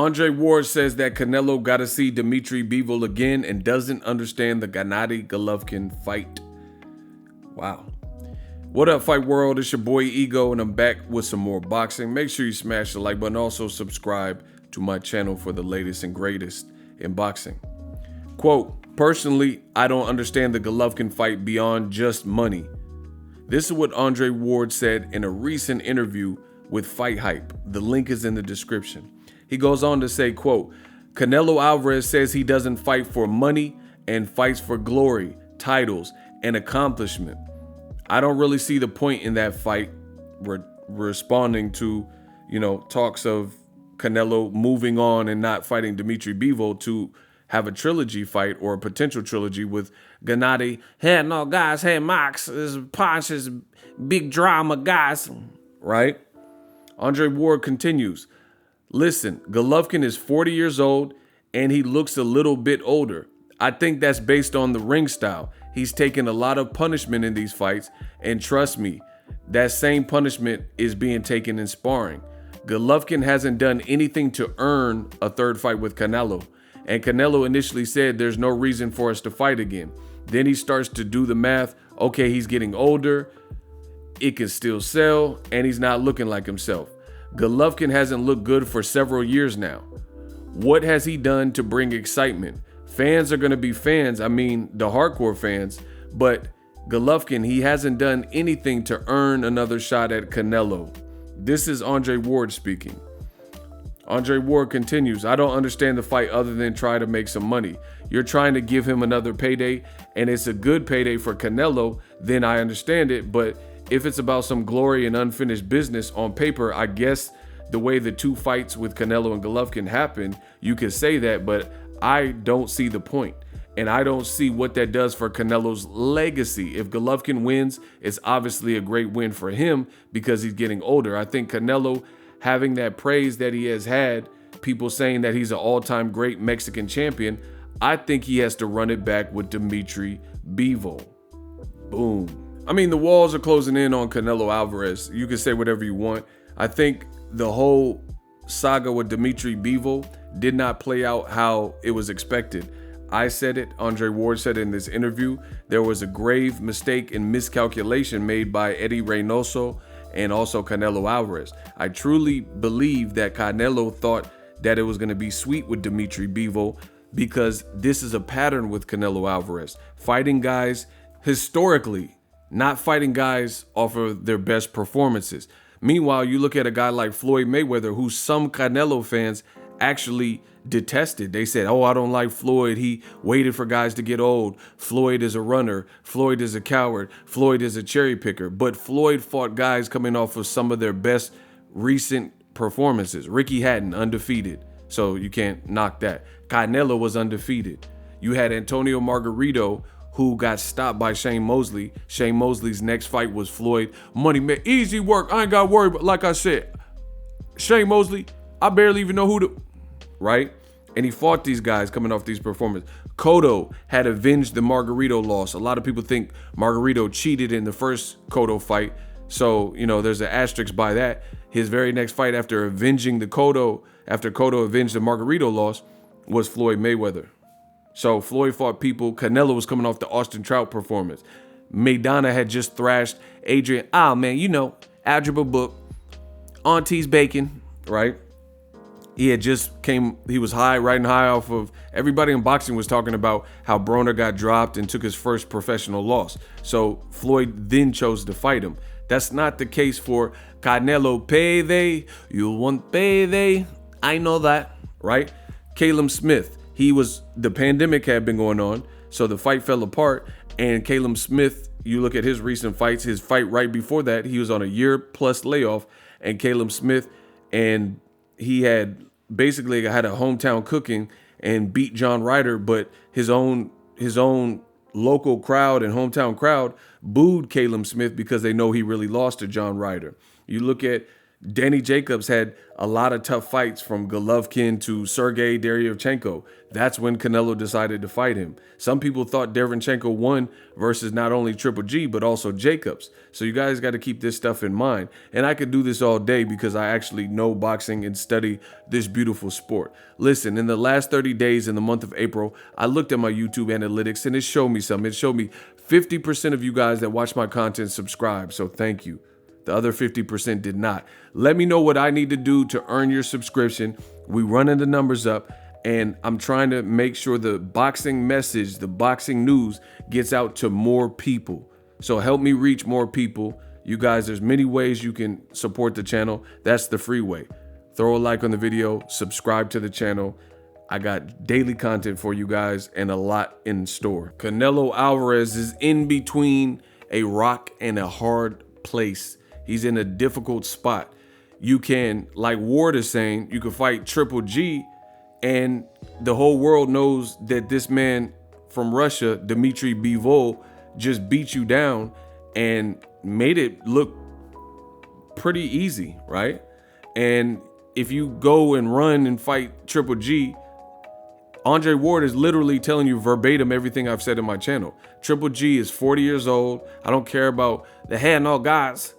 Andre Ward says that Canelo got to see Dmitry Bivol again and doesn't understand the Gennady Golovkin fight. Wow. What up, Fight World? It's your boy Ego, and I'm back with some more boxing. Make sure you smash the like button. Also, subscribe to my channel for the latest and greatest in boxing. Quote, personally, I don't understand the Golovkin fight beyond just money. This is what Andre Ward said in a recent interview with Fight Hype. The link is in the description. He goes on to say, quote, Canelo Alvarez says he doesn't fight for money and fights for glory, titles, and accomplishment. I don't really see the point in that fight. We're responding to, talks of Canelo moving on and not fighting Dmitry Bivol to have a trilogy fight or a potential trilogy with Gennady. Hey, no, guys. Hey, Max. This is Ponch's big drama, guys. Right? Andre Ward continues. Listen, Golovkin is 40 years old and he looks a little bit older. I think that's based on the ring style. He's taken a lot of punishment in these fights, and trust me, that same punishment is being taken in sparring. Golovkin hasn't done anything to earn a third fight with Canelo, and Canelo initially said there's no reason for us to fight again. Then he starts to do the math. Okay, he's getting older, it can still sell, and he's not looking like himself. Golovkin hasn't looked good for several years now. What has he done to bring excitement? Fans are going to be fans, I mean the hardcore fans, but Golovkin, he hasn't done anything to earn another shot at Canelo. This is Andre Ward speaking. Andre Ward continues, I don't understand the fight other than try to make some money. You're trying to give him another payday, and it's a good payday for Canelo, then I understand it, but if it's about some glory and unfinished business on paper, I guess the way the two fights with Canelo and Golovkin happened, you could say that, but I don't see the point. And I don't see what that does for Canelo's legacy. If Golovkin wins, it's obviously a great win for him because he's getting older. I think Canelo having that praise that he has had, people saying that he's an all-time great Mexican champion, I think he has to run it back with Dmitry Bivol. Boom. I mean, the walls are closing in on Canelo Alvarez. You can say whatever you want. I think the whole saga with Dmitry Bivol did not play out how it was expected. I said it, Andre Ward said in this interview, there was a grave mistake and miscalculation made by Eddie Reynoso and also Canelo Alvarez. I truly believe that Canelo thought that it was going to be sweet with Dmitry Bivol because this is a pattern with Canelo Alvarez. Fighting guys historically, not fighting guys off of their best performances. Meanwhile, you look at a guy like Floyd Mayweather, who some Canelo fans actually detested. They said, oh, I don't like Floyd. He waited for guys to get old. Floyd is a runner. Floyd is a coward. Floyd is a cherry picker. But Floyd fought guys coming off of some of their best recent performances. Ricky Hatton, undefeated. So you can't knock that. Canelo was undefeated. You had Antonio Margarito, who got stopped by Shane Mosley. Shane Mosley's next fight was Floyd. Money, man, easy work. I ain't got to worry, but like I said, Shane Mosley, I barely even know who to, right? And he fought these guys coming off these performances. Cotto had avenged the Margarito loss. A lot of people think Margarito cheated in the first Cotto fight. So, there's an asterisk by that. His very next fight after avenging after Cotto avenged the Margarito loss was Floyd Mayweather. So Floyd fought people. Canelo was coming off the Austin Trout performance. Maidana had just thrashed Adrian. Algebra book, Auntie's bacon, right? He was riding high off of, everybody in boxing was talking about how Broner got dropped and took his first professional loss. So Floyd then chose to fight him. That's not the case for Canelo. Payday, you want payday. I know that, right? Caleb Smith. The pandemic had been going on, so the fight fell apart. And Caleb Smith, you look at his recent fights, his fight right before that, he was on a year-plus layoff. And Caleb Smith, and he had basically had a hometown cooking and beat John Ryder, but his own local crowd and hometown crowd booed Caleb Smith because they know he really lost to John Ryder. You look at Danny Jacobs had a lot of tough fights from Golovkin to Sergey Deryevchenko. That's when Canelo decided to fight him. Some people thought Deryevchenko won versus not only Triple G, but also Jacobs. So you guys got to keep this stuff in mind. And I could do this all day because I actually know boxing and study this beautiful sport. Listen, in the last 30 days in the month of April, I looked at my YouTube analytics and it showed me something. It showed me 50% of you guys that watch my content subscribe. So thank you. The other 50% did not. Let me know what I need to do to earn your subscription. We running the numbers up, and I'm trying to make sure the boxing message, the boxing news gets out to more people. So help me reach more people. You guys, there's many ways you can support the channel. That's the free way. Throw a like on the video, subscribe to the channel. I got daily content for you guys and a lot in store. Canelo Alvarez is in between a rock and a hard place. He's in a difficult spot. You can, like Ward is saying, you can fight Triple G and the whole world knows that this man from Russia, DMITRY Bivol, just beat you down and made it look pretty easy, right? And if you go and run and fight Triple G, Andre Ward is literally telling you verbatim everything I've said in my channel. Triple G is 40 years old. I don't care about the head, no guys.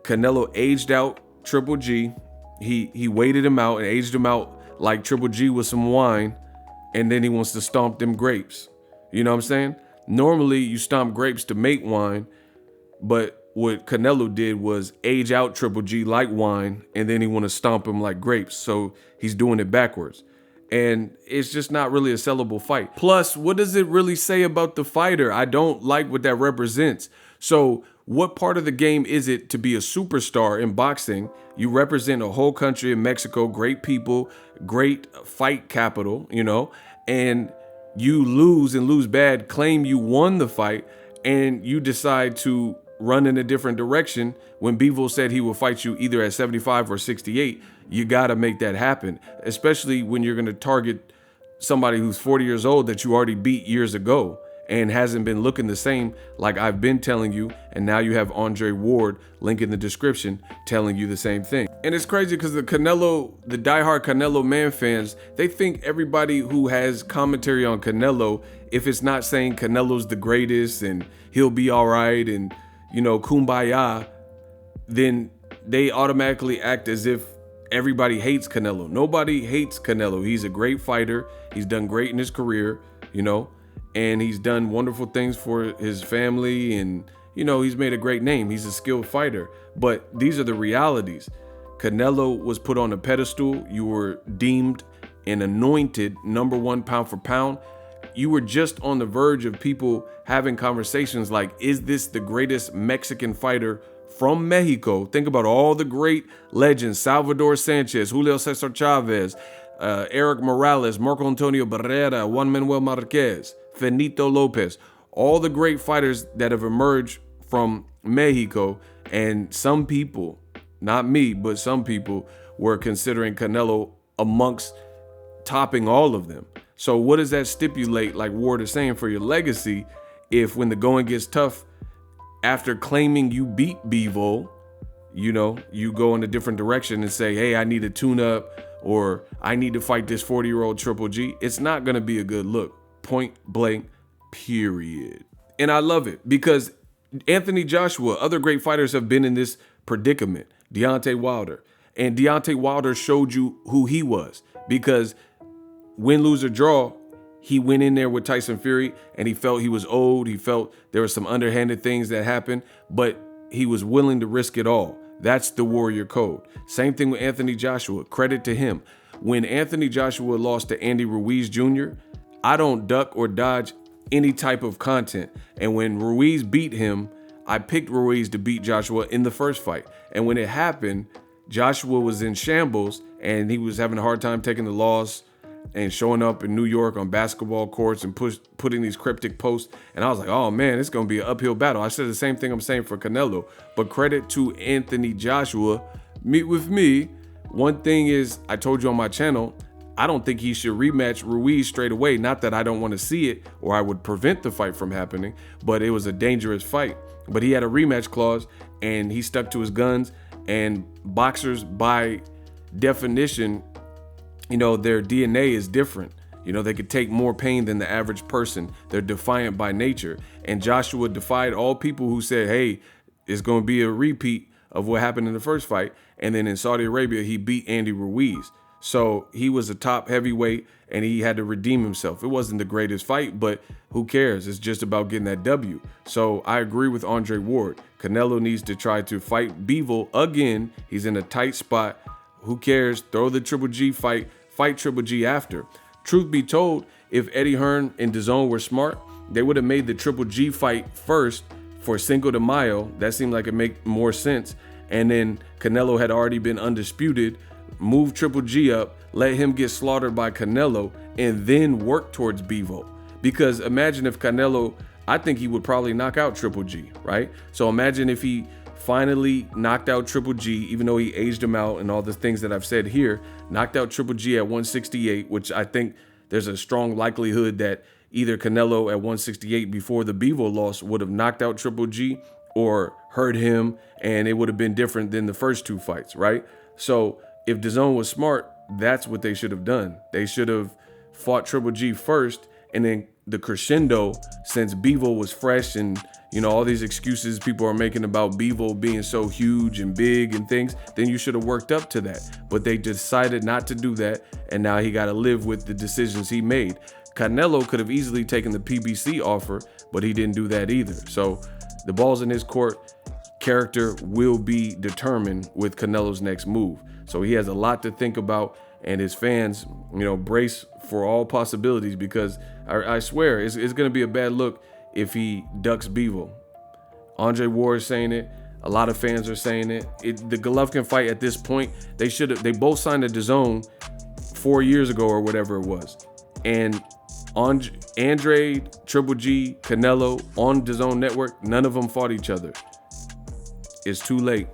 Canelo aged out Triple G. He waited him out and aged him out like Triple G was some wine, and then he wants to stomp them grapes. You know what I'm saying? Normally you stomp grapes to make wine, but what Canelo did was age out Triple G like wine, and then he want to stomp him like grapes. So he's doing it backwards. And it's just not really a sellable fight. Plus, what does it really say about the fighter? I don't like what that represents. So what part of the game is it to be a superstar in boxing? You represent a whole country in Mexico, great people, great fight capital, you know, and you lose and lose bad, claim you won the fight, and you decide to run in a different direction. When Bivol said he will fight you either at 75 or 68, you got to make that happen, especially when you're going to target somebody who's 40 years old that you already beat years ago and hasn't been looking the same, like I've been telling you. And now you have Andre Ward, link in the description, telling you the same thing. And it's crazy because the diehard Canelo man fans, they think everybody who has commentary on Canelo, if it's not saying Canelo's the greatest and he'll be all right and, you know, kumbaya, then they automatically act as if everybody hates Canelo. Nobody hates Canelo. He's a great fighter. He's done great in his career, you know, and he's done wonderful things for his family, and, you know, he's made a great name. He's a skilled fighter. But these are the realities. Canelo was put on a pedestal. You were deemed and anointed #1 pound for pound. You were just on the verge of people having conversations like, is this the greatest Mexican fighter from Mexico? Think about all the great legends: Salvador Sanchez, Julio Cesar Chavez, Eric Morales, Marco Antonio Barrera, Juan Manuel Marquez, Benito Lopez, all the great fighters that have emerged from Mexico. And some people, not me, but some people were considering Canelo amongst topping all of them. So what does that stipulate, like Ward is saying, for your legacy if when the going gets tough, after claiming you beat Bivol, you know, you go in a different direction and say, hey, I need a tune-up, or I need to fight this 40-year-old Triple G? It's not going to be a good look. Point blank, period. And I love it because Anthony Joshua, other great fighters have been in this predicament. Deontay Wilder. And Deontay Wilder showed you who he was, because win, lose, or draw, he went in there with Tyson Fury and he felt he was old. He felt there were some underhanded things that happened, but he was willing to risk it all. That's the warrior code. Same thing with Anthony Joshua. Credit to him. When Anthony Joshua lost to Andy Ruiz Jr., I don't duck or dodge any type of content. And when Ruiz beat him, I picked Ruiz to beat Joshua in the first fight. And when it happened, Joshua was in shambles and he was having a hard time taking the loss and showing up in New York on basketball courts and putting these cryptic posts. And I was like, oh man, it's going to be an uphill battle. I said the same thing I'm saying for Canelo, but credit to Anthony Joshua. Meet with me. One thing is, I told you on my channel, I don't think he should rematch Ruiz straight away. Not that I don't want to see it or I would prevent the fight from happening, but it was a dangerous fight. But he had a rematch clause and he stuck to his guns. And boxers, by definition, you know, their DNA is different. You know, they could take more pain than the average person. They're defiant by nature. And Joshua defied all people who said, hey, it's going to be a repeat of what happened in the first fight. And then in Saudi Arabia, he beat Andy Ruiz. So he was a top heavyweight and he had to redeem himself. It wasn't the greatest fight, but who cares? It's just about getting that W. So I agree with Andre Ward. Canelo needs to try to fight Bivol again. He's in a tight spot. Who cares? Throw the Triple G fight Triple G after. Truth be told, if Eddie Hearn and DAZN were smart, they would have made the Triple G fight first for Cinco de Mayo. That seemed like it make more sense. And then Canelo had already been undisputed. Move Triple G up, let him get slaughtered by Canelo, and then work towards Bivol. Because imagine if Canelo, I think he would probably knock out Triple G, right? So imagine if he finally knocked out Triple G, even though he aged him out and all the things that I've said here, knocked out Triple G at 168, which I think there's a strong likelihood that either Canelo at 168 before the Bivol loss would have knocked out Triple G or hurt him, and it would have been different than the first two fights, right? So if DAZN was smart, that's what they should have done. They should have fought Triple G first, and then the crescendo, since Bivol was fresh and, you know, all these excuses people are making about Bivol being so huge and big and things, then you should have worked up to that. But they decided not to do that, and now he got to live with the decisions he made. Canelo could have easily taken the PBC offer, but he didn't do that either. So the ball's in his court. Character will be determined with Canelo's next move. So he has a lot to think about, and his fans, you know, brace for all possibilities, because I swear it's going to be a bad look if he ducks Bivol. Andre Ward is saying it. A lot of fans are saying it. The Golovkin fight at this point, they both signed a DAZN 4 years ago or whatever it was. And Andre, Triple G, Canelo on DAZN network, none of them fought each other. It's too late.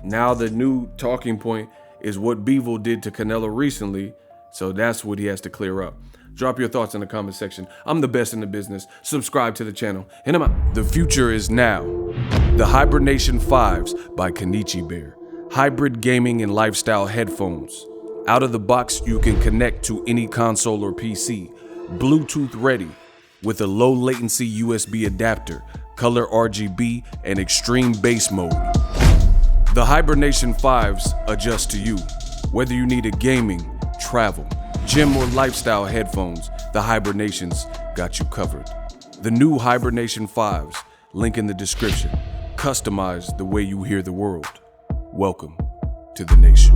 Now the new talking point is what Bivol did to Canelo recently, so that's what he has to clear up. Drop your thoughts in the comment section. I'm the best in the business. Subscribe to the channel, and I'm out. The future is now. The Hibernation 5s by Kenichi Bear. Hybrid gaming and lifestyle headphones. Out of the box, you can connect to any console or PC. Bluetooth ready with a low latency USB adapter, color RGB, and extreme bass mode. The Hibernation 5s adjust to you. Whether you need a gaming, travel, gym, or lifestyle headphones, the Hibernations got you covered. The new Hibernation 5s, link in the description. Customize the way you hear the world. Welcome to the nation.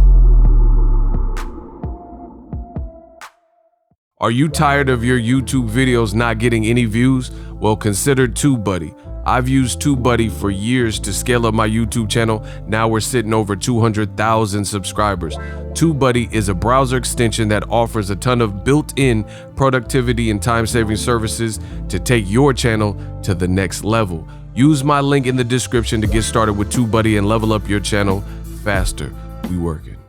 Are you tired of your YouTube videos not getting any views? Well, consider TubeBuddy. I've used TubeBuddy for years to scale up my YouTube channel. Now we're sitting over 200,000 subscribers. TubeBuddy is a browser extension that offers a ton of built-in productivity and time-saving services to take your channel to the next level. Use my link in the description to get started with TubeBuddy and level up your channel faster. We working.